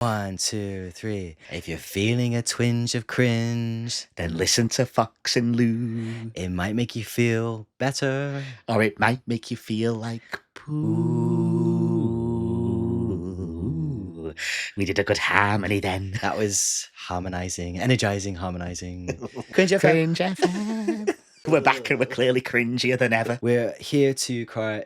1, 2, 3. If you're feeling a twinge of cringe, Then listen to Fox and Lou. it might make you feel better. Or it might make you feel like poo. We did a good harmony then. That was harmonizing, energizing, harmonizing. Cringe FM. Cringe FM. We're back and we're clearly cringier than ever. We're here to cry.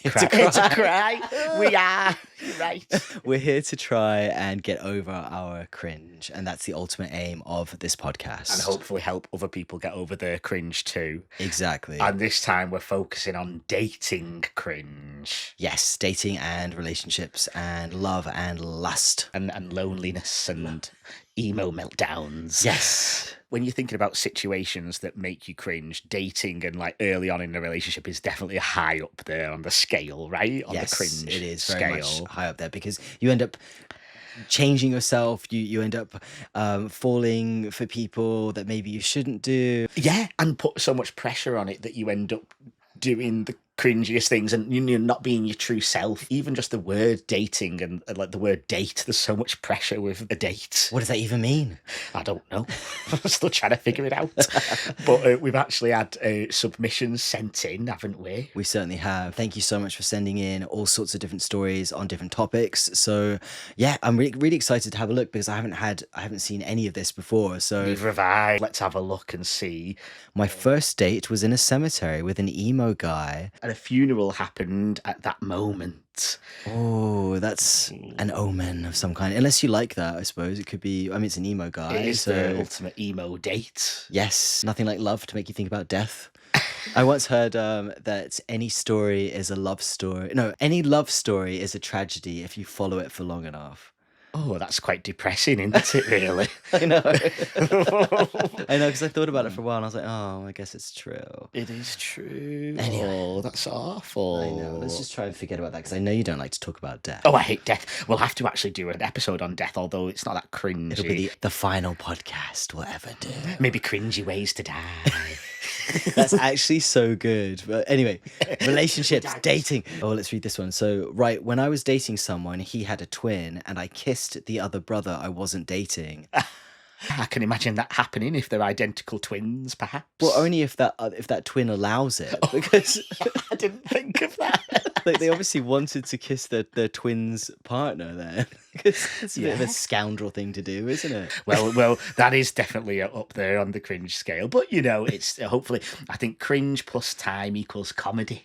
To cry. We are. Right. We're here to try and get over our cringe, and that's the ultimate aim of this podcast. And hopefully help other people get over their cringe too. Exactly. And this time we're focusing on dating cringe. Yes, dating and relationships and love and lust. And loneliness and emo meltdowns. Yes. When you're thinking about situations that make you cringe, dating and like early on in a relationship is definitely high up there on the scale, right? On Yes, the cringe it is scale. very much high up there because you end up changing yourself. You end up falling for people that maybe you shouldn't do. Yeah, and put so much pressure on it that you end up doing the cringiest things and you're not being your true self. Even just the word dating and like the word date, there's so much pressure with a date. What does that even mean? I don't know. I'm still trying to figure it out. But we've actually had submissions sent in, haven't we? We certainly have. Thank you so much for sending in all sorts of different stories on different topics. So yeah, I'm really excited to have a look because I haven't seen any of this before. So Neither have I. Let's have a look and see. My first date was in a cemetery with an emo guy. And a funeral happened at that moment. Oh, that's an omen of some kind. Unless you like that, I suppose. It could be, I mean, it's an emo guy. It is the ultimate emo date. Yes, nothing like love to make you think about death. I once heard that any story is a love story. No, any love story is a tragedy if you follow it for long enough. Oh, that's quite depressing, isn't it, really? I know. I know, because I thought about it for a while and I was like, oh, I guess it's true. It is true. Anyway. Oh, that's awful. I know. Let's just try and forget about that because I know you don't like to talk about death. Oh, I hate death. We'll have to actually do an episode on death, although it's not that cringy. It'll be the final podcast we'll ever do. Maybe cringy ways to die. That's actually so good. But anyway, relationships, dating. Oh, let's read this one. So, right, when I was dating someone, he had a twin and I kissed the other brother I wasn't dating. I can imagine that happening if they're identical twins, perhaps. Well, only if that twin allows it. Because I didn't think of that. like, they obviously wanted to kiss their twin's partner there. Because it's a bit of a scoundrel thing to do, isn't it? Well, that is definitely up there on the cringe scale. But, you know, it's hopefully, I think cringe plus time equals comedy.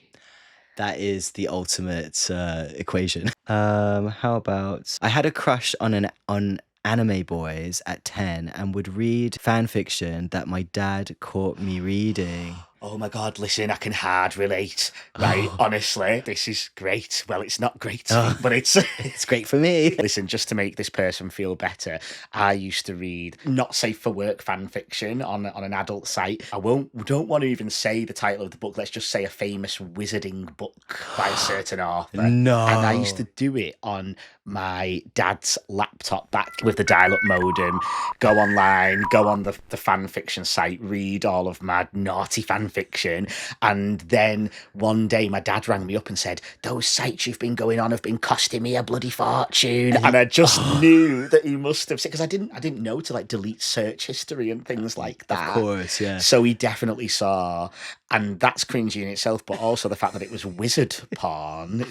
That is the ultimate equation. How about I had a crush on anime boys at 10 and would read fan fiction that my dad caught me reading. Oh my God, listen, I can hard relate. Right, honestly, this is great. Well, it's not great, but it's great for me. Listen, just to make this person feel better, I used to read not safe for work fan fiction on an adult site. Don't want to even say the title of the book. Let's just say a famous wizarding book by a certain author. No. And I used to do it on my dad's laptop back with the dial-up modem, go online, go on the fan fiction site, read all of my naughty fan fiction, and then one day my dad rang me up and said, those sites you've been going on have been costing me a bloody fortune. And I just knew that he must have said, because I didn't know to like delete search history and things like that. Of course, yeah. So he definitely saw, and that's cringy in itself, but also the fact that it was wizard porn.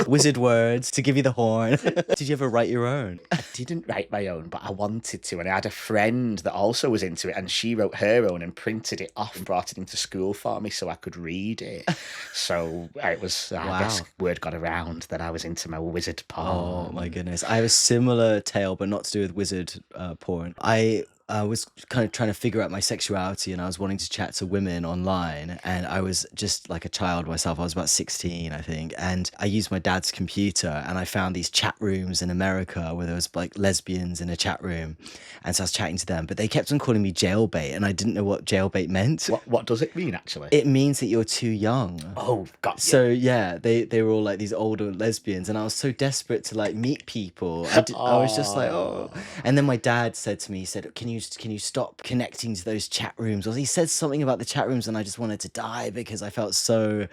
Wizard words to give you the horn. Did you ever write your own? I didn't write my own, but I wanted to, and I had a friend that also was into it, and she wrote her own and printed it off and brought it into school for me so I could read it. So it was, I guess word got around that I was into my wizard porn. Oh my goodness. I have a similar tale, but not to do with wizard porn. I was kind of trying to figure out my sexuality and I was wanting to chat to women online, and I was just like a child myself. I was about 16, I think, and I used my dad's computer and I found these chat rooms in America where there was like lesbians in a chat room, and so I was chatting to them, but they kept on calling me jailbait and I didn't know what jailbait meant. What does it mean, actually? It means that you're too young. Oh, got you. So yeah, they were all like these older lesbians, and I was so desperate to like meet people. I was just like, oh. And then my dad said to me, he said, can you stop connecting to those chat rooms? Or he said something about the chat rooms, and I just wanted to die because I felt so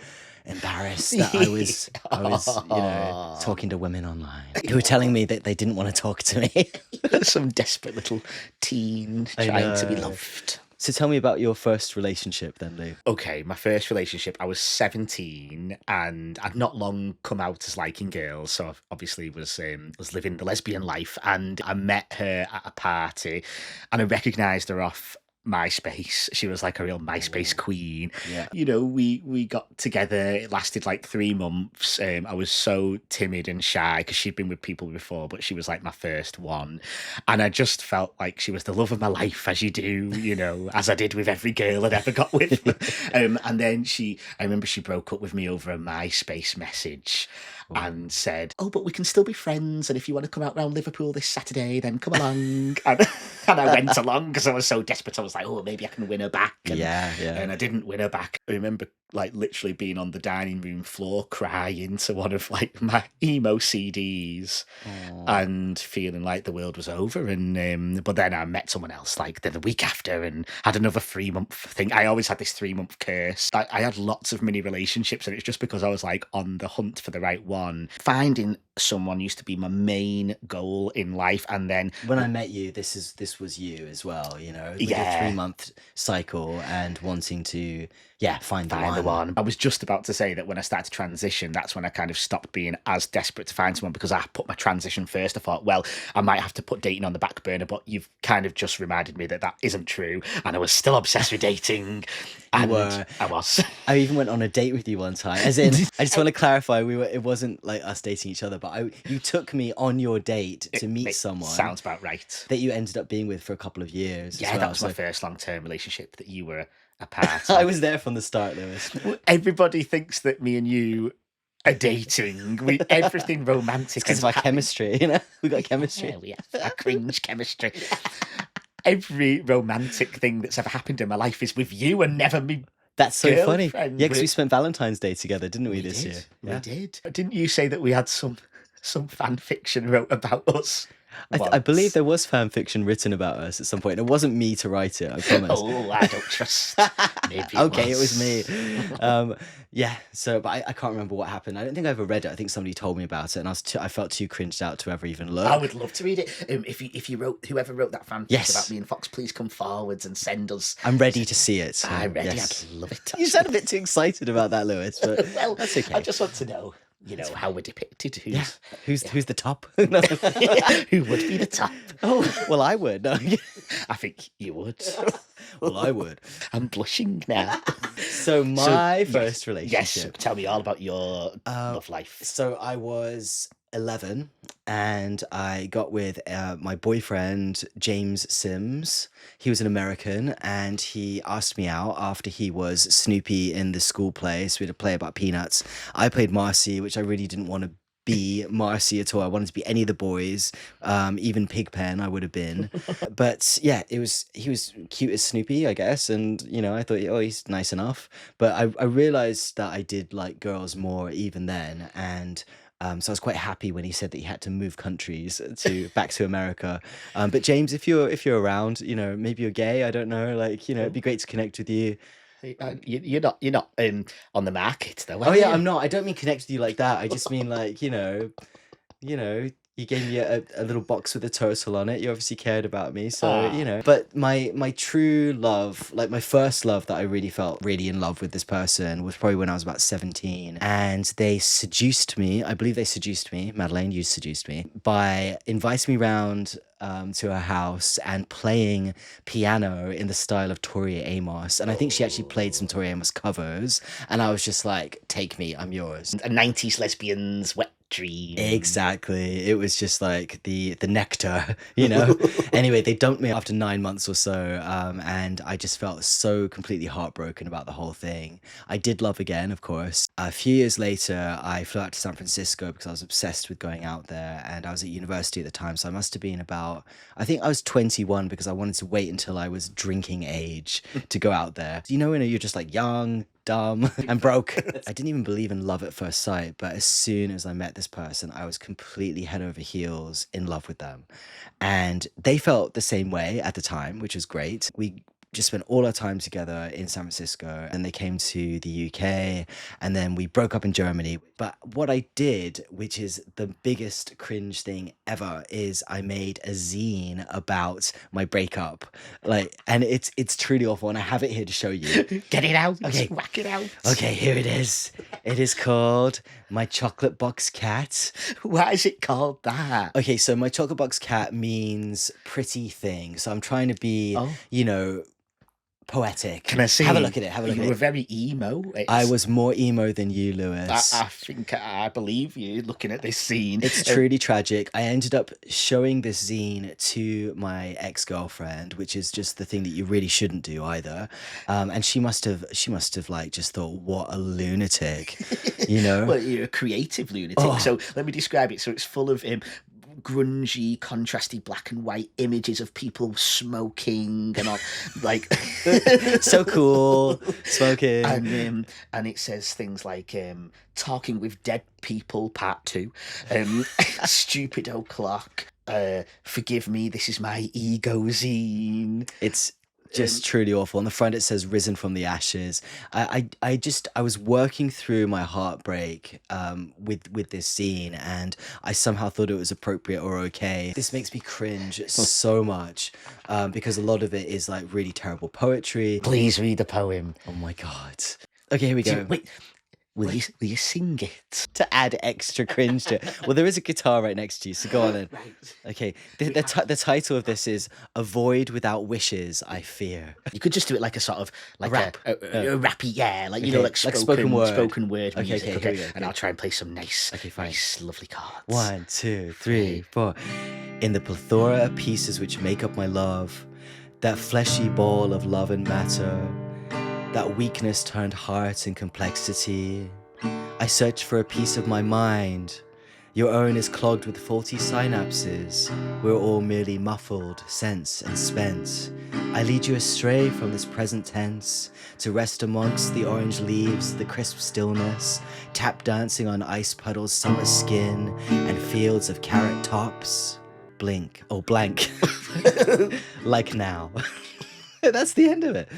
embarrassed that I was, Aw. talking to women online who were telling me that they didn't want to talk to me. Some desperate little teen I trying to be know. loved. So tell me about your first relationship then, Lou. Okay, my first relationship, I was 17 and I'd not long come out as liking girls, so I obviously was living the lesbian life, and I met her at a party and I recognised her off MySpace. She was like a real MySpace queen. Yeah. We got together. It lasted like 3 months. I was so timid and shy because she'd been with people before, but she was like my first one. And I just felt like she was the love of my life, as you do, as I did with every girl I'd ever got with. And then I remember she broke up with me over a MySpace message and said, "Oh, but we can still be friends. And if you want to come out round Liverpool this Saturday, then come along." And I went along because I was so desperate. I was like, "Oh, maybe I can win her back." Yeah. And I didn't win her back. I remember like literally being on the dining room floor crying to one of like my emo CDs and feeling like the world was over. And but then I met someone else like the week after and had another 3 month thing. I always had this 3 month curse. I had lots of mini relationships, and it's just because I was like on the hunt for the right one. Finding someone used to be my main goal in life, and then When I met you, this was you as well, with your Yeah. 3-month cycle and wanting to, find the find the one. one. I was just about to say that when I started to transition, that's when I kind of stopped being as desperate to find someone, because I put my transition first. I thought, well, I might have to put dating on the back burner, but you've kind of just reminded me that that isn't true. And I was still obsessed with dating. And were. I was. I even went on a date with you one time. As in, I just want to clarify, it wasn't like us dating each other, but you took me on your date to meet someone Sounds about right. that you ended up being with for a couple of years. Yeah, as well. that was my So first long-term relationship that you were a part I of. was there from the start, Lewis. Everybody thinks that me and you are dating. Everything romantic. Because of our chemistry, we got chemistry. Yeah, we have our cringe chemistry. Every romantic thing that's ever happened in my life is with you and never me. That's so funny. Girlfriend. Yeah, because we spent Valentine's Day together, didn't we, this did. year? We Yeah. did. Didn't you say that we had some fan fiction wrote about us? I believe there was fan fiction written about us at some point. It wasn't me to write it, I promise. Oh, I don't trust. Maybe Okay, it was me. So, but I can't remember what happened. I don't think I ever read it. I think somebody told me about it, and I felt too cringed out to ever even look. I would love to read it. If you wrote, whoever wrote that fanfic Yes. about me and Fox, please come forwards and send us. I'm ready to see it. So, I'm ready. yes. I'd love it. You sound a bit too excited about that, Lewis, but Well, that's okay. I just want to know, how we're depicted. Who's the top? No. Who would be the top? Oh, well, I would. No. I think you would. Well, I would. I'm blushing now. So my first relationship. Yes, tell me all about your love life. So I was 11 and I got with my boyfriend, James Sims. He was an American and he asked me out after he was Snoopy in the school play. So we had a play about peanuts. I played Marcy, which I really didn't want to be Marcy at all. I wanted to be any of the boys, even Pigpen I would have been. But yeah, he was cute as Snoopy, I guess. And, I thought, oh, he's nice enough. But I realized that I did like girls more even then. And so I was quite happy when he said that he had to move countries back to America. But James, if you're around, maybe you're gay. I don't know. Like, it'd be great to connect with you. You're not on the market though. Oh yeah, I'm not. I don't mean connect with you like that. I just mean like, you gave me a little box with a turtle on it. You obviously cared about me, so But my true love, like my first love that I really felt really in love with this person was probably when I was about 17, and they seduced me. I believe they seduced me. Madeleine, you seduced me by inviting me round to her house and playing piano in the style of Tori Amos. And I think she actually played some Tori Amos covers. And I was just like, take me, I'm yours. A 90s lesbian's wet dream. Exactly. It was just like the nectar, Anyway, they dumped me after 9 months or so. And I just felt so completely heartbroken about the whole thing. I did love again, of course. A few years later, I flew out to San Francisco because I was obsessed with going out there. And I was at university at the time. So I must have been I think I was 21 because I wanted to wait until I was drinking age to go out there. When you're just like young, dumb, and broke. I didn't even believe in love at first sight, but as soon as I met this person, I was completely head over heels in love with them. And they felt the same way at the time, which was great. We just spent all our time together in San Francisco, and they came to the UK, and then we broke up in Germany. But what I did, which is the biggest cringe thing ever, is I made a zine about my breakup. Like, and it's truly awful, and I have it here to show you. Get it out. Okay. Whack it out. Okay, here it is. It is called My Chocolate Box Cat. Why is it called that? Okay, so my chocolate box cat means pretty thing. So I'm trying to be, Oh. you know, poetic. Can I see? Have a look at it. Have a look You at were it. very emo. I was more emo than you, Lewis. I think I believe you looking at this scene. It's truly tragic. I ended up showing this zine to my ex-girlfriend, which is just the thing that you really shouldn't do either. And she must have like just thought, what a lunatic, you know? Well, you're a creative lunatic. Oh. So let me describe it. So it's full of grungy, contrasty black and white images of people smoking and all, like So cool, smoking. and it says things like talking with dead people part 2, stupid o'clock, forgive me, this is my ego zine. It's just truly awful. On the front it says risen from the ashes. I was working through my heartbreak with this scene, and I somehow thought it was appropriate or okay. This makes me cringe so much because a lot of it is like really terrible poetry. Please read the poem. Oh my god. Okay, here we go. Wait, will you sing it? To add extra cringe to it. Well, there is a guitar right next to you, so go on then. Right. Okay, the title of this is A Void Without Wishes, I Fear. You could just do it like a sort of like Rap. a rappy, yeah, like you Okay, know, like like spoken word. spoken word Okay, music. okay, here we go, And okay. I'll try and play some nice, Okay, fine. nice, lovely chords. 1, 2, 3, 4. In the plethora of pieces which make up my love, that fleshy ball of love and matter, that weakness turned heart and complexity, I search for a piece of my mind. Your own is clogged with faulty synapses. We're all merely muffled, sense and spent. I lead you astray from this present tense to rest amongst the orange leaves, the crisp stillness, tap dancing on ice puddles, summer skin, and fields of carrot tops. Blink. Oh, blank. Like now. That's the end of it.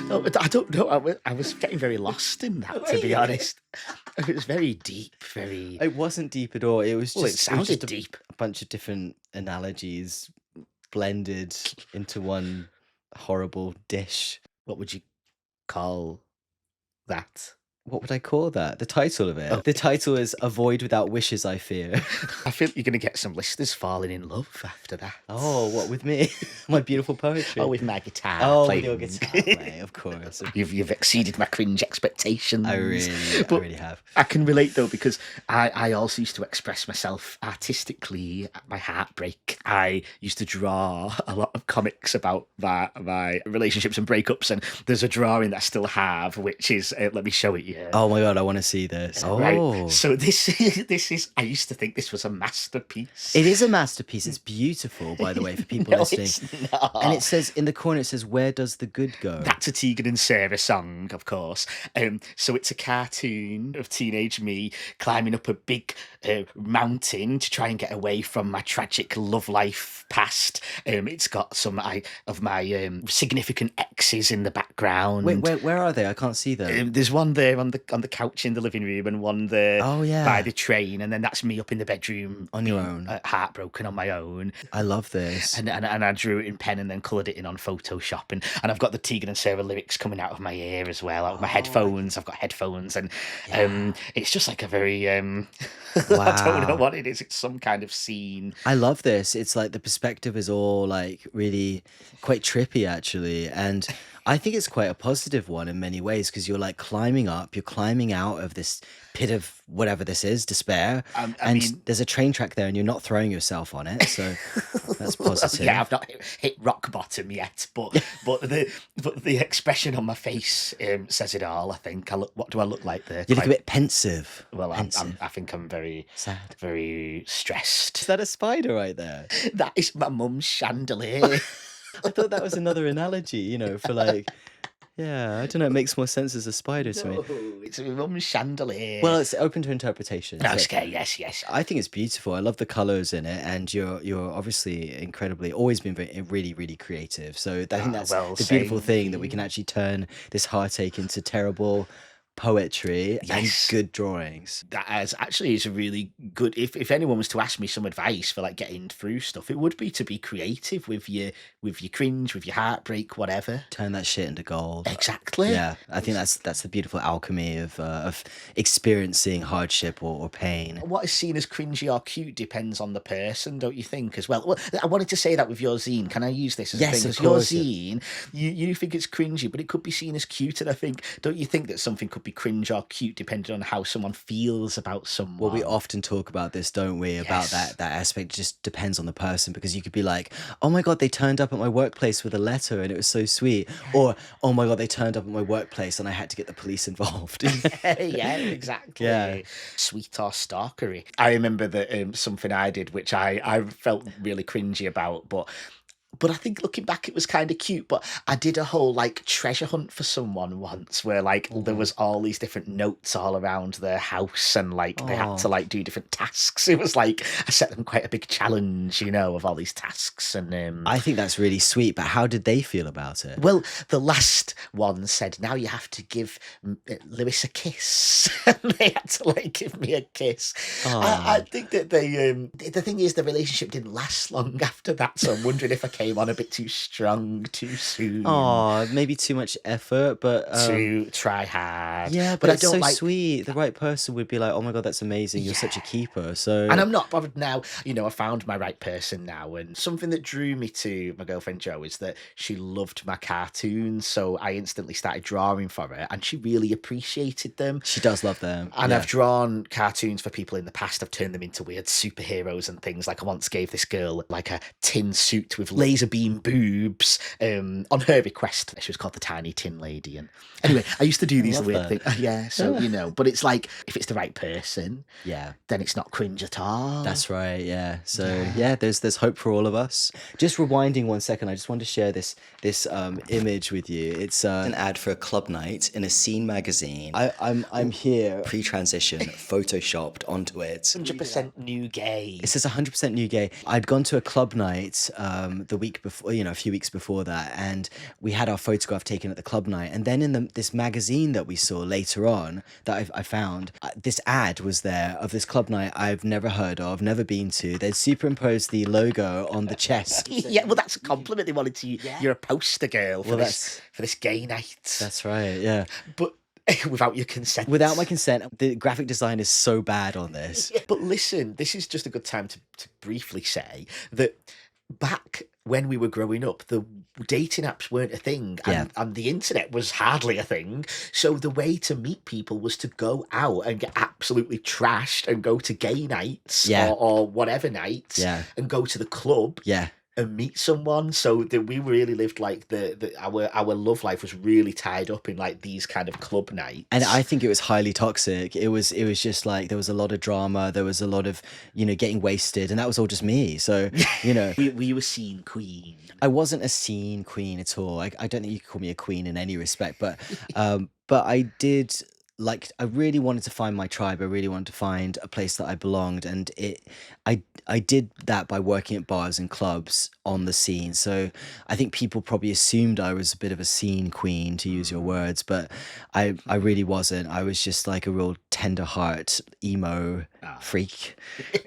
Oh, I don't know. I was getting very lost in that, to be honest. It was very deep, very. It wasn't deep at all. It was just, Well, it was sounded just deep. a bunch of different analogies blended into one horrible dish. What would you call that? What would I call that? The title of it. Oh. The title is A Void Without Wishes, I Fear. I feel you're going to get some listeners falling in love after that. Oh, what with me? My beautiful poetry. Oh, with my guitar. Oh, playing. with your guitar playing, of course. You've exceeded my cringe expectations. I really have. I can relate though, because I also used to express myself artistically at my heartbreak. I used to draw a lot of comics about my relationships and breakups, and there's a drawing that I still have, which is let me show it you. Oh my god, I want to see this. Oh, Right. So this is. I used to think this was a masterpiece. It is a masterpiece. It's beautiful, by the way, for people No, listening. it's not. And it says in the corner, it says, "Where does the good go?" That's a Tegan and Sarah song, of course. So it's a cartoon of teenage me climbing up a big mountain to try and get away from my tragic love life past. It's got some of my significant exes in the background. Wait, where are they? I can't see them. There's one there on the couch in the living room, and one there Oh, yeah. by the train, and then that's me up in the bedroom On your being, own. heartbroken on my own. I love this. And I drew it in pen and then coloured it in on Photoshop, and I've got the Tegan and Sarah lyrics coming out of my ear as well, out of my headphones. I've got headphones, and it's just like a very I don't know Wow. what it is. It's some kind of scene. I love this. It's like the perspective is all like really quite trippy, actually. And I think it's quite a positive one in many ways because you're like climbing up, you're climbing out of this pit of whatever this is, despair. I And mean- there's a train track there and you're not throwing yourself on it. So that's positive. Yeah, I've not hit rock bottom yet, but the expression on my face says it all. I think. What do I look like there? You look a bit pensive. Well, pensive. I think I'm very Sad. very stressed. Is that a spider right there? That is my mum's chandelier. I thought that was another analogy, you know, for like, Yeah, I don't know. It makes more sense as a spider to me. No, it's my mum's chandelier. Well, it's open to interpretation. So Okay, yes, yes. I think it's beautiful. I love the colors in it, and you're obviously incredibly always been really really creative. So I think that's Well, the beautiful same thing that we can here. actually turn this heartache into terrible poetry and Yes. good drawings. That is actually is a really good. If anyone was to ask me some advice for like getting through stuff, it would be to be creative with your cringe, with your heartbreak, whatever. Turn that shit into gold. Exactly. Yeah, I think that's the beautiful alchemy of experiencing hardship or pain. What is seen as cringy or cute depends on the person, don't you think, as well? Well, I wanted to say that with your zine. Can I use this as a Yes, thing? of 'Cause your course, yeah. zine, you think it's cringy, but it could be seen as cute. And I think, don't you think that something could be cringe or cute depending on how someone feels about Well, we someone? often talk about this, don't we? About Yes. that aspect. It just depends on the person because you could be like, "Oh my god, they turned up at my workplace with a letter and it was so sweet," or "Oh my god, they turned up at my workplace and I had to get the police involved." Yeah, Yeah. exactly. Sweet or stalkery. I remember that something I did, which I felt really cringy about, but I think looking back, it was kind of cute. But I did a whole like treasure hunt for someone once, where like there Mhm. was all these different notes all around their house, and like they had to Oh, like do different tasks. It was like I set them quite a big challenge, of all these tasks, and I think that's really sweet. But how did they feel about it? well, the last one said, "Now you have to give Lewis a kiss," and they had to like give me a kiss. I Oh. think that the thing is, the relationship didn't last long after that. So I'm wondering if I came on a bit too strong too soon Oh, maybe too much effort, but to try hard. yeah, But but I it's don't so like. sweet. The right person would be like, "Oh my god, that's amazing. You're such a Yeah. keeper." And So I'm not bothered now. I found my right person now. And something that drew me to my girlfriend Jo is that she loved my cartoons. So I instantly started drawing for her, and she really appreciated them. she does love them. And I've Yeah. drawn cartoons for people in the past. I've turned them into weird superheroes and things. Like I once gave this girl like a tin suit with laser beam boobs on her request. She was called the Tiny Tin Lady. And anyway, I used to do I these love weird that. things. Yeah, so Yeah. but it's like if it's the right person, Yeah. then it's not cringe at all. That's right, yeah. So Yeah. yeah, there's hope for all of us. Just rewinding 1 second, I just want to share this image with you. It's an ad for a club night in a scene magazine. I'm here pre-transition, photoshopped onto it. 100% new gay. It says 100% new gay. I'd gone to a club night the week before, a few weeks before that, and we had our photograph taken at the club night. And then in this magazine that we saw later on that I found, this ad was there of this club night I've never heard of, never been to. They'd superimposed the logo on the chest. Yeah, well, that's a compliment. They wanted to. You're a poster girl for Well, this gay night, that's right, yeah. but without your consent. Without my consent, the graphic design is so bad on this. But listen, this is just a good time to briefly say that back when we were growing up, the dating apps weren't a thing, Yeah. and the internet was hardly a thing. So the way to meet people was to go out and get absolutely trashed and go to gay nights Yeah. or whatever nights Yeah. and go to the club Yeah. and meet someone. So that we really lived like our love life was really tied up in like these kind of club nights. And I think it was highly toxic. It was just like there was a lot of drama, there was a lot of, getting wasted, and that was all just me. So, we were scene queen. I wasn't a scene queen at all. I don't think you could call me a queen in any respect, but I did like I really wanted to find my tribe. I really wanted to find a place that I belonged, and I did that by working at bars and clubs on the scene. So I think people probably assumed I was a bit of a scene queen, to use your words, but I really wasn't. I was just like a real tender heart emo freak,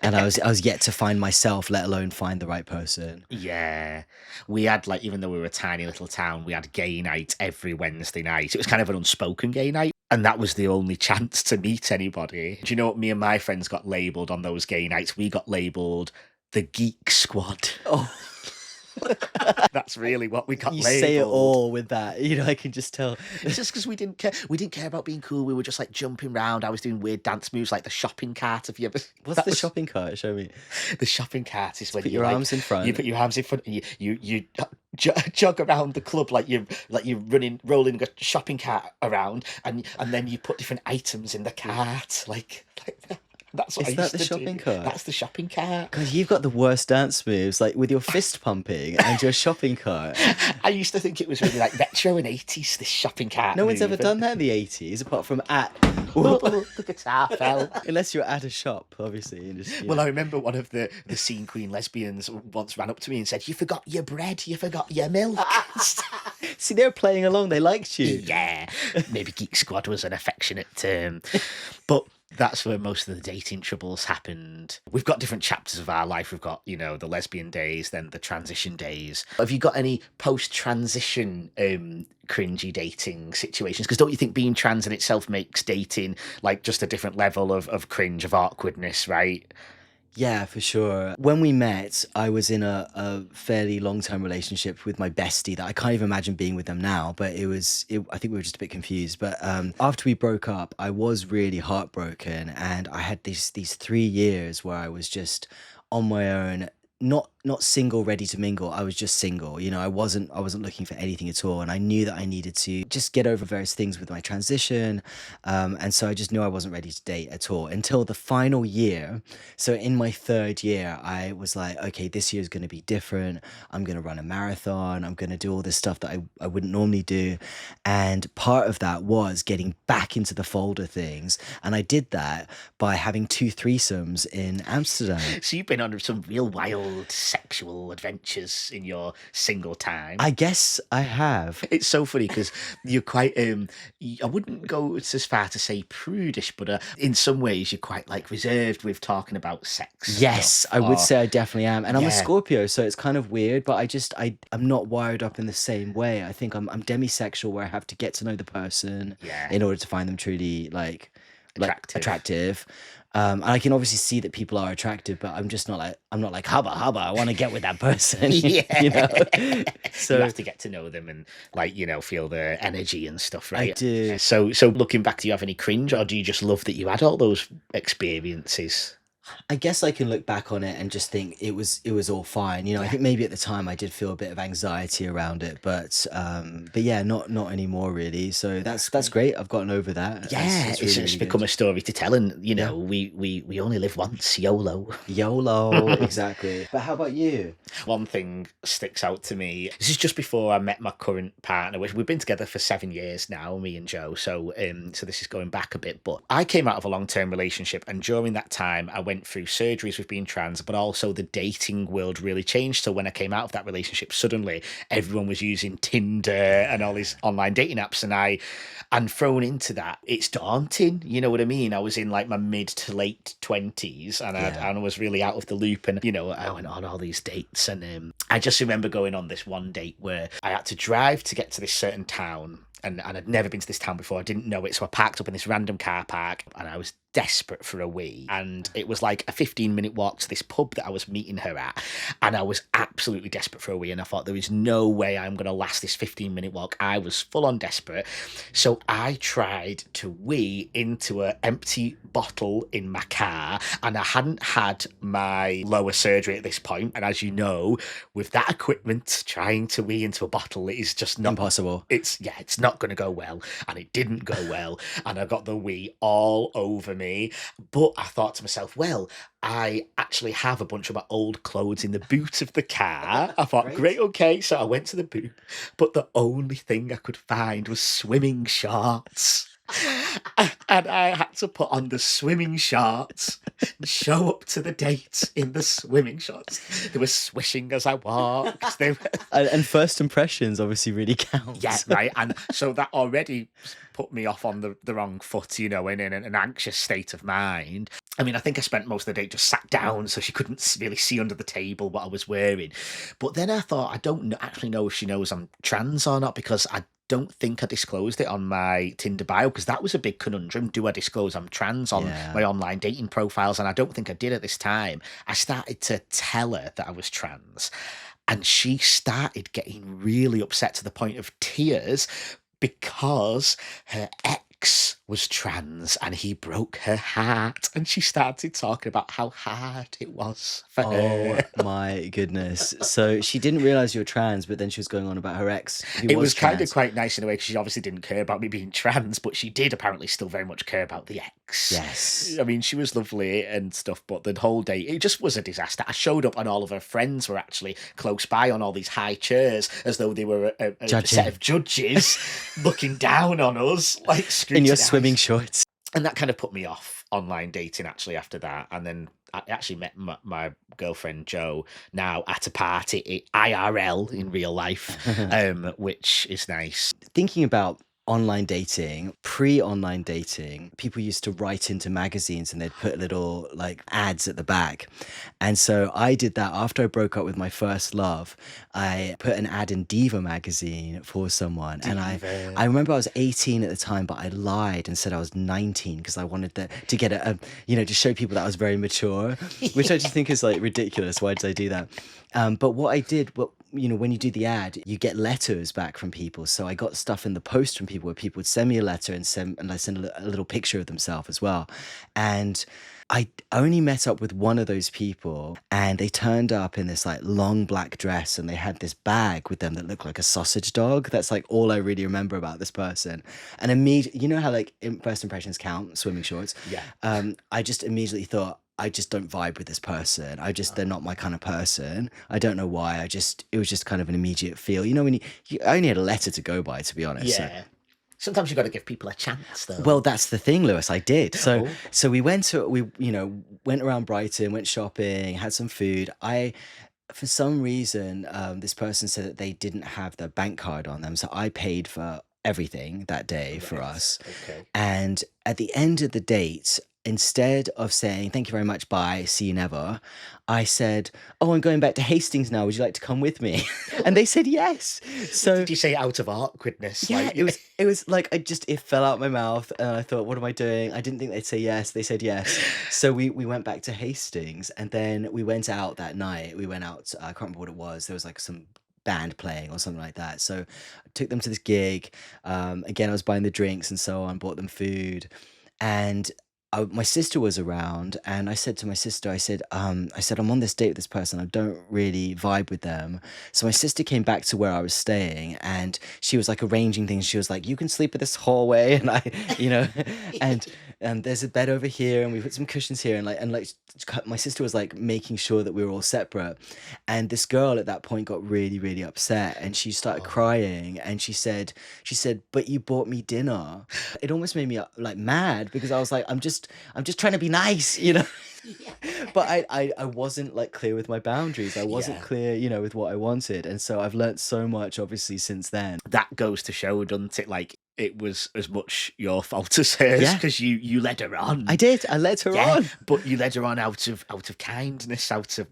and I was yet to find myself, let alone find the right person. Yeah. We had like, even though we were a tiny little town, we had gay night every Wednesday night. It was kind of an unspoken gay night. And that was the only chance to meet anybody. Do you know what me and my friends got labelled on those gay nights? We got labelled the Geek Squad. Oh, That's really what we got you labelled. say it all with that. I can just tell. It's just because we didn't care. We didn't care about being cool. We were just like jumping around. I was doing weird dance moves like the shopping cart. Have you ever? What's that the was- shopping cart? Show me. The shopping cart is when Put you your like, arms in front. You put your arms in front and you jog around the club like you're rolling a shopping cart around, and then you put different items in the cart like that. That's what I Is that used the to shopping do. cart? That's the shopping cart. God, you've got the worst dance moves, like with your fist pumping and your shopping cart. I used to think it was really like retro and 80s, this shopping cart No one's ever move. done that in the 80s, apart from at. Oh, the guitar fell. Unless you're at a shop, obviously. And just, Well, I remember one of the scene queen lesbians once ran up to me and said, "You forgot your bread, you forgot your milk." see, they're playing along. They liked you. Yeah, maybe Geek Squad was an affectionate term. But that's where most of the dating troubles happened. We've got different chapters of our life. We've got, you know, the lesbian days, then the transition days. Have you got any post-transition cringy dating situations? Because don't you think being trans in itself makes dating like just a different level of cringe, of awkwardness, right? Yeah, for sure. When we met, I was in a fairly long-term relationship with my bestie that I can't even imagine being with them now, but I think we were just a bit confused. But after we broke up, I was really heartbroken, and I had these 3 years where I was just on my own, not single, ready to mingle. I was just single. You know, I wasn't looking for anything at all, and I knew that I needed to just get over various things with my transition, and so I just knew I wasn't ready to date at all until the final year. So in my third year, I was like, okay, this year is going to be different. I'm going to run a marathon. I'm going to do all this stuff that I wouldn't normally do, and part of that was getting back into the folder things, and I did that by having 2 threesomes in Amsterdam. So you've been on some real wild sexual adventures in your single time. I guess I have. It's so funny because you're quite, I wouldn't go as far to say prudish, but in some ways you're quite like reserved with talking about sex. Yes, stuff. I would Or- say I definitely am. And I'm a Yeah. Scorpio, so it's kind of weird, but I'm not wired up in the same way. I think I'm demisexual where I have to get to know the person Yeah. in order to find them truly Attractive. attractive. And I can obviously see that people are attractive, but I'm not like hubba hubba. I want to get with that person. Yeah. You know. You So have to get to know them and like, you know, feel their energy and stuff, right? I do. So looking back, do you have any cringe, or do you just love that you had all those experiences? I guess I can look back on it and just think it was all fine. You know, I think maybe at the time I did feel a bit of anxiety around it, but yeah, not anymore really. So that's great. I've gotten over that. Yeah, It's it's really, just really become good. a story to tell, and you know, we only live once, YOLO. YOLO, exactly. But how about you? One thing sticks out to me. This is just before I met my current partner, which we've been together for 7 years now, me and Joe. So this is going back a bit. But I came out of a long-term relationship, and during that time, I went through surgeries with being trans, but also the dating world really changed. So when I came out of that relationship, suddenly everyone was using Tinder and all these online dating apps, and thrown into that, it's daunting. You know what I mean? I was in like my mid to late 20s, and I was really out of the loop, and you know, I went on all these dates, and I just remember going on this one date where I had to drive to get to this certain town. And I'd never been to this town before. I didn't know it. So I parked up in this random car park, and I was desperate for a wee. And it was like a 15-minute walk to this pub that I was meeting her at. And I was absolutely desperate for a wee. And I thought, there is no way I'm going to last this 15-minute walk. I was full on desperate. So I tried to wee into an empty bottle in my car. And I hadn't had my lower surgery at this point. And as you know, with that equipment, trying to wee into a bottle is just not Impossible. it's not going to go well, and it didn't go well, and I got the wee all over me. But I thought to myself, well, I actually have a bunch of my old clothes in the boot of the car. I thought, great, okay. So I went to the boot, but the only thing I could find was swimming shorts. And I had to put on the swimming shorts and show up to the date in the swimming shorts. They were swishing as I walked. They were... And first impressions obviously really count. Yeah, right. And so that already put me off on the wrong foot, you know, in an anxious state of mind. I mean, I think I spent most of the day just sat down so she couldn't really see under the table what I was wearing. But then I thought, I don't actually know if she knows I'm trans or not, because I don't think I disclosed it on my Tinder bio, because that was a big conundrum. Do I disclose I'm trans on my online dating profiles? And I don't think I did at this time. I started to tell her that I was trans, and she started getting really upset to the point of tears, because her ex was trans and he broke her heart. And she started talking about how hard it was for Oh her. my goodness. So she didn't realize you were trans, but then she was going on about her ex who It was was kind of trans. quite nice in a way because she obviously didn't care about me being trans, but she did apparently still very much care about the ex. Yes. I mean, she was lovely and stuff, but the whole day, it just was a disaster. I showed up and all of her friends were actually close by on all these high chairs as though they were a set of judges looking down on us, like In your scrutinised. swimming shorts. And that kind of put me off online dating actually after that. And then I actually met my girlfriend Jo now at a party IRL in real life, which is nice. Thinking about online dating, pre-online dating, people used to write into magazines and they'd put little like ads at the back. And so I did that after I broke up with my first love. I put an ad in Diva magazine for someone. And I remember I was 18 at the time, but I lied and said I was 19 because I wanted to get to show people that I was very mature, which I just think is like ridiculous. Why did I do that? But what I did, when you do the ad, you get letters back from people. So I got stuff in the post from people where people would send me a letter and I send a little picture of themselves as well. And I only met up with one of those people and they turned up in this like long black dress and they had this bag with them that looked like a sausage dog. That's like all I really remember about this person. And immediately, you know how like first impressions count, swimming shorts? Yeah. I just immediately thought, I just don't vibe with this person. They're not my kind of person. I don't know why. It was just kind of an immediate feel. You know, when you only had a letter to go by, to be honest. Yeah. Sometimes you've got to give people a chance, though. Well, that's the thing, Lewis. I did. Oh. So we went around Brighton, went shopping, had some food. For some reason, this person said that they didn't have their bank card on them, so I paid for everything that day for us. Okay. And at the end of the date, instead of saying thank you very much, bye, see you never, I said, oh, I'm going back to Hastings now, would you like to come with me? And they said yes. So Did you say out of awkwardness? yeah, Like, it was like it fell out my mouth and I thought, what am I doing? I didn't think they'd say yes. They said yes. So we went back to Hastings and then we went out that night. We went out, I can't remember what it was. There was like some band playing or something like that. So I took them to this gig. Again, I was buying the drinks and so on, bought them food. And my sister was around and I said to my sister, I said, I'm on this date with this person. I don't really vibe with them. So my sister came back to where I was staying and she was like arranging things. She was like, you can sleep in this hallway. And and there's a bed over here and we put some cushions here. And my sister was like making sure that we were all separate. And this girl at that point got really, really upset and she started crying and she said, but you bought me dinner. It almost made me like mad because I was like, I'm just trying to be nice, you know. But I wasn't like clear with my boundaries. I wasn't clear, with what I wanted. And so I've learnt so much obviously since then. That goes to show, doesn't it? Like it was as much your fault as hers because you led her on. I did. I led her on. But you led her on out of kindness, you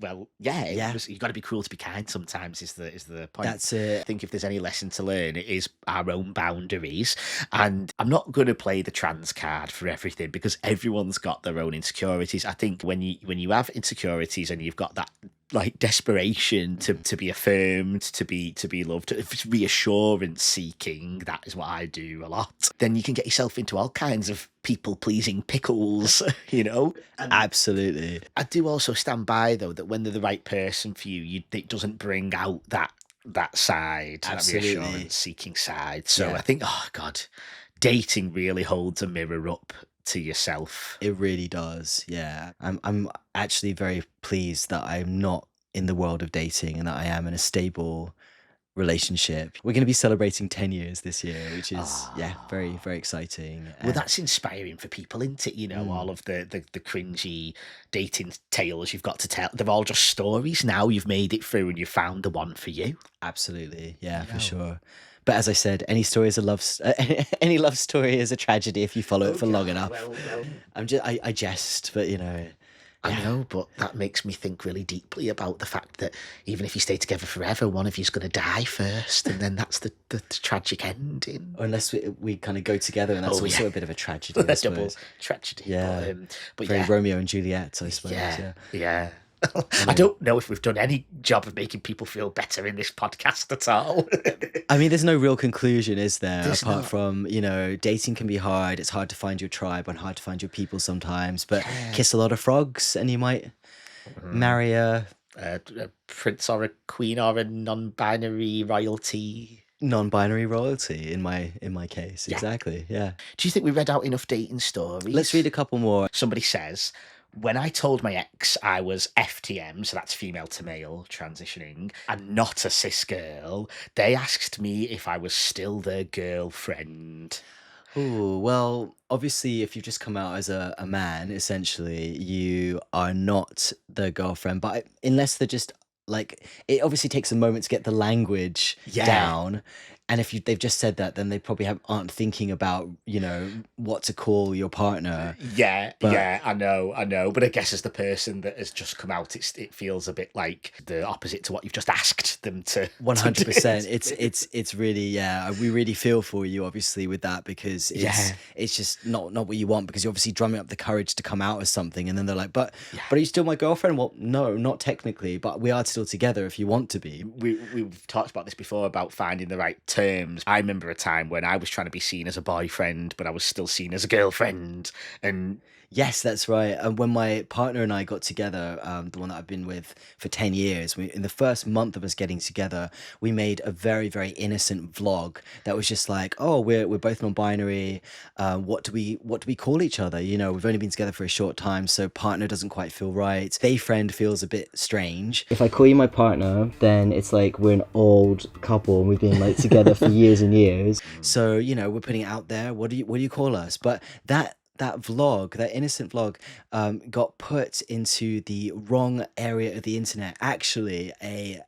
got to be cruel to be kind sometimes is the point. That's it. I think if there's any lesson to learn, it is our own boundaries. And I'm not going to play the trans card for everything because everyone's got their own insecurities. I think when you have insecurities and you've got that like desperation to be affirmed, to be loved, reassurance seeking, that is what I do a lot. Then you can get yourself into all kinds of people pleasing pickles, you know. And absolutely. I do also stand by though that when they're the right person for you, it doesn't bring out that side, absolutely. That reassurance seeking side. So I think, oh God, dating really holds a mirror up to yourself. It really does. Yeah. I'm actually very pleased that I'm not in the world of dating and that I am in a stable relationship. We're going to be celebrating 10 years this year, which is very, very exciting. Well, that's inspiring for people, isn't it? You know, all of the cringy dating tales you've got to tell. They're all just stories now. You've made it through and you found the one for you. Absolutely. Yeah, for sure. But as I said, any love story is a tragedy if you follow it for long enough. Well. I jest, but I know, but that makes me think really deeply about the fact that even if you stay together forever, one of you's going to die first, and then that's the tragic ending. Or unless we kind of go together, and that's also a bit of a tragedy. A double tragedy. Yeah, but very Romeo and Juliet, I suppose. Yeah. I don't know if we've done any job of making people feel better in this podcast at all. I mean, there's no real conclusion, is there? There's Apart not. from, dating can be hard. It's hard to find your tribe and hard to find your people sometimes. But Yeah. kiss a lot of frogs and you might marry a A prince or a queen or a non-binary royalty. non-binary royalty in my case. Yeah. Exactly. Yeah. Do you think we read out enough dating stories? Let's read a couple more. Somebody says, when I told my ex I was FTM, so that's female to male transitioning, and not a cis girl, they asked me if I was still their girlfriend. Oh, well, obviously, if you've just come out as a man, essentially, you are not the girlfriend. But unless they're just like, it obviously takes a moment to get the language Yeah. down. And if they've just said that, then they probably aren't thinking about, what to call your partner. Yeah, But- yeah, I know. But I guess as the person that has just come out, it feels a bit like the opposite to what you've just asked them to. 100%. to do. It's really, yeah, we really feel for you, obviously, with that, because Yeah. it's just not what you want, because you're obviously drumming up the courage to come out as something, and then they're like, but are you still my girlfriend? Well, no, not technically, but we are still together if you want to be. We've talked about this before about finding the right terms. I remember a time when I was trying to be seen as a boyfriend, but I was still seen as a girlfriend, and Yes, that's right. And when my partner and I got together, the one that I've been with for 10 years, in the first month of us getting together, we made a very, very innocent vlog that was just like, oh, we're both non-binary. What do we call each other? We've only been together for a short time, so partner doesn't quite feel right. They friend feels a bit strange. If I call you my partner, then it's like we're an old couple and we've been like together for years and years. So, we're putting it out there. What do you call us? But that vlog, that innocent vlog, got put into the wrong area of the internet. Actually, a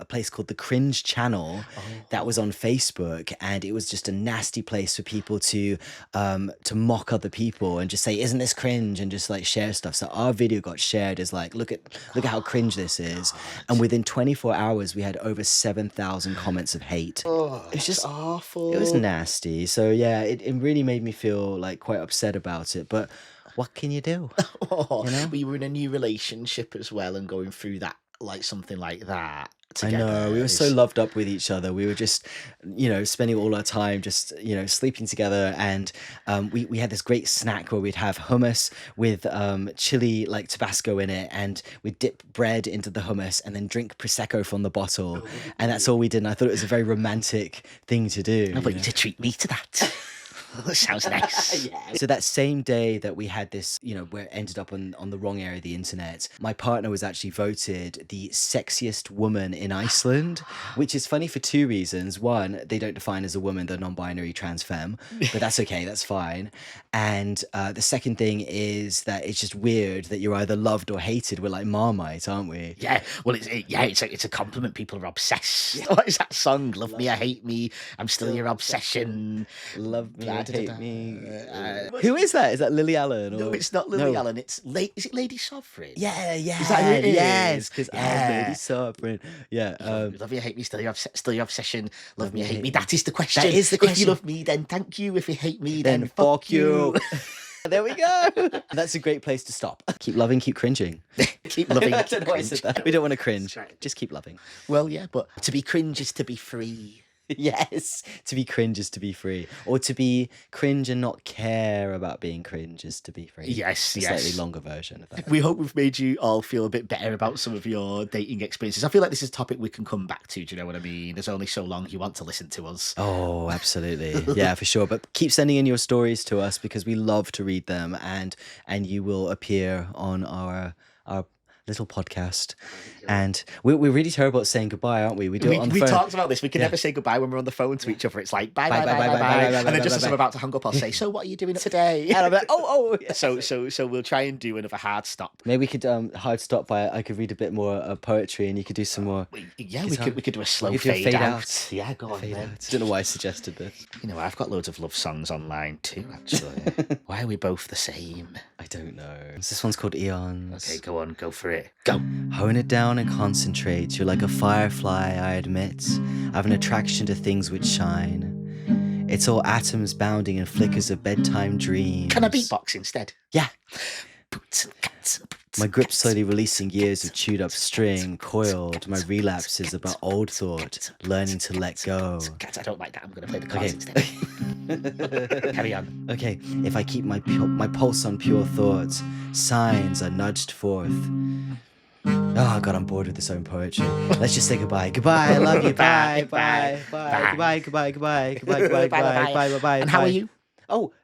place called the Cringe channel that was on Facebook, and it was just a nasty place for people to mock other people and just say, "Isn't this cringe?" and just like share stuff. So our video got shared as like, look at how cringe this is, and within 24 hours we had over 7,000 comments of hate. oh, It's just awful. It was nasty. So yeah, it really made me feel like quite upset about it. But what can you do? Oh, you know? we were in a new relationship as well, and going through that, like something like that. Together I know, we were so is- loved up with each other. We were just, spending all our time just, sleeping together. And we had this great snack where we'd have hummus with chili, like Tabasco in it. And we'd dip bread into the hummus and then drink Prosecco from the bottle. And that's all we did. And I thought it was a very romantic thing to do. I want you to treat me to that. That sounds nice. So that same day that we had this, where it ended up on the wrong area of the internet, my partner was actually voted the sexiest woman in Iceland, which is funny for two reasons. One, they don't define as a woman, they're non-binary trans femme, but that's okay, that's fine. And the second thing is that it's just weird that you're either loved or hated. We're like Marmite, aren't we? Yeah, well, it's a compliment. People are obsessed. What is that song? Love me or hate me, I'm still your obsession. Love me, Da, da, da, hate da. me. Who is that? Is that Lily Allen? No, or- it's not Lily No. Allen. Is it Lady Sovereign? Yeah, Is that who it is? yes, because I'm Yeah. Lady Sovereign. Yeah, Love me or hate me, still your obsession. Love me or hate me. That is the question. That is the If you question. love me, then thank you. If you hate me, then then fuck you. There we go. That's a great place to stop. Keep loving, keep cringing. Keep loving. I keep don't know why I said cringe. that. We don't want to cringe. That's right. Just keep loving. Well, yeah, but to be cringe is to be free. Yes. To be cringe is to be free. Or to be cringe and not care about being cringe is to be free. Yes, A yes. slightly longer version of that. We hope we've made you all feel a bit better about some of your dating experiences. I feel like this is a topic we can come back to. Do you know what I mean? There's only so long you want to listen to us. Oh, absolutely. Yeah, for sure. But keep sending in your stories to us because we love to read them, and you will appear on our little podcast. And we're really terrible at saying goodbye, aren't we? We do it on the We phone. talked about this. We can Yeah. never say goodbye when we're on the phone to each other. It's like bye, Bye, bye, bye, bye, bye. And then bye, just as bye, I'm about to hang up, I'll say, so what are you doing today? And I'm like, oh, yeah. So we'll try and do another hard stop. Maybe we could hard stop by I could read a bit more poetry and you could do some more Yeah, we guitar. could do a slow We could do a fade, fade out. out. Yeah, go on fade then. out. Don't know why I suggested this. You know, I've got loads of love songs online too, actually. Why are we both the same? I don't know. This one's called Eons. Okay, go on, go for it. Go. Hone it down and concentrate. You're like a firefly, I admit. I've an attraction to things which shine. It's all atoms bounding in flickers of bedtime dreams. Can I beatbox instead? Yeah. Boots and cats and My grip slowly releasing years of chewed up string, coiled. My relapses about old thought, learning to let go. I don't like that. I'm going to play the chords Okay. instead. Carry on. Okay, if I keep my pulse on pure thoughts, signs are nudged forth. Oh God, I'm bored with this own poetry. Let's just say goodbye. Goodbye, I love you. Bye, bye, bye. Goodbye, goodbye, goodbye, goodbye, goodbye, goodbye, Bye, bye, goodbye, bye. bye, bye, bye. And how are you? Oh,